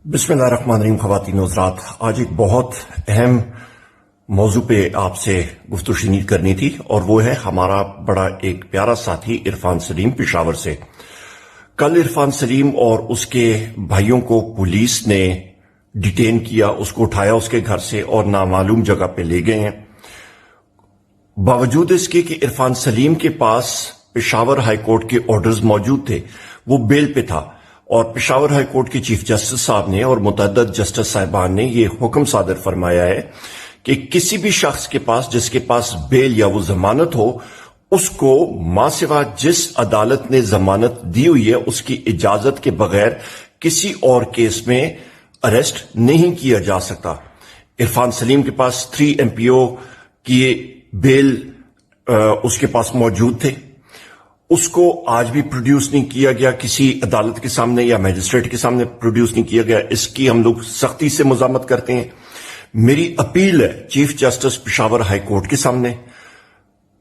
बिस्मिल्लाहिर्रहमानिर्रहीम। ख़वातीन हज़रात, आज एक बहुत अहम मौजू पे आपसे गुफ्तगू शुरू करनी थी और वो है हमारा बड़ा एक प्यारा साथी इरफान सलीम पेशावर से। कल इरफान सलीम और उसके भाइयों को पुलिस ने डिटेन किया, उसको उठाया उसके घर से और नामालूम जगह पे ले गए हैं। बावजूद इसके कि इरफान सलीम के पास पेशावर हाई कोर्ट के ऑर्डर्स मौजूद थे, वो बेल पे था और पेशावर हाई कोर्ट के चीफ जस्टिस साहब ने और मुतअद्दिद जस्टिस साहिबान ने ये हुक्म सादर फरमाया है कि किसी भी शख्स के पास जिसके पास बेल या वो जमानत हो, उसको मां सिवा जिस अदालत ने जमानत दी हुई है उसकी इजाजत के बगैर किसी और केस में अरेस्ट नहीं किया जा सकता। इरफान सलीम के पास 3 MPO की बेल उसके पास मौजूद थे, उसको आज भी प्रोड्यूस नहीं किया गया, किसी अदालत के सामने या मैजिस्ट्रेट के सामने प्रोड्यूस नहीं किया गया। इसकी हम लोग सख्ती से मुजामत करते हैं। मेरी अपील है chief justice Peshawar high court के सामने,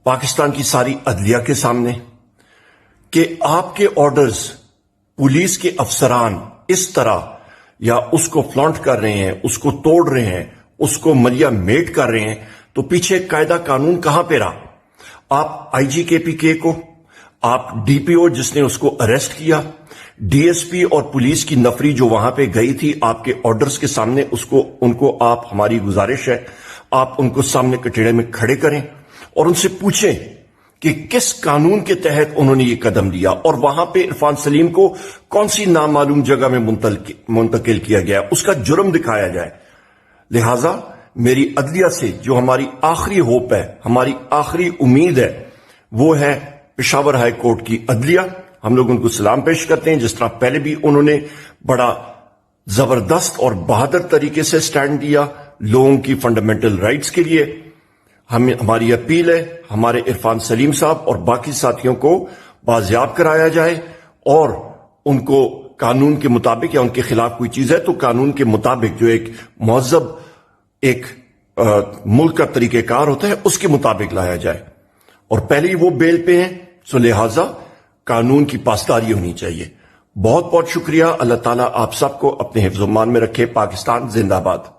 पाकिस्तान की सारी अदलिया के सामने, कि आपके ऑर्डर्स पुलिस के अफसरान इस तरह या उसको फ्लॉन्ट कर रहे हैं, उसको तोड़ रहे हैं, उसको मलिया मेट कर रहे हैं, तो पीछे कायदा कानून कहां पे रहा? आप IGKPK को, आप DPO जिसने उसको अरेस्ट किया, DSP और पुलिस की नफरी जो वहां पे गई थी आपके ऑर्डर्स के सामने, उनको आप, हमारी गुजारिश है, आप उनको सामने कटघरे में खड़े करें और उनसे पूछें कि किस कानून के तहत उन्होंने ये कदम लिया और वहां पे इरफान सलीम को कौन सी नामालूम जगह में मुंतकिल किया गया, उसका जुर्म दिखाया जाए। लिहाजा मेरी अदलिया से जो हमारी आखिरी होप है, हमारी आखिरी उम्मीद है, वो है पेशावर हाई कोर्ट की अदलिया। हम लोग उनको सलाम पेश करते हैं, जिस तरह पहले भी उन्होंने बड़ा जबरदस्त और बहादुर तरीके से स्टैंड दिया लोगों की फंडामेंटल राइट्स के लिए। हमारी अपील है हमारे इरफान सलीम साहब और बाकी साथियों को बाजियाब कराया जाए और उनको कानून के मुताबिक, या उनके खिलाफ कोई चीज है तो कानून के मुताबिक, जो एक मुहज़्ज़ब एक मुल्क का तरीकेकार होता है, उसके मुताबिक लाया जाए। और पहले ही वो बेल पे हैं, सो लिहाजा कानून की पासदारी होनी चाहिए। बहुत बहुत शुक्रिया। अल्लाह ताला आप सबको अपने हिफ्ज़-ओ-मान में रखे। पाकिस्तान जिंदाबाद।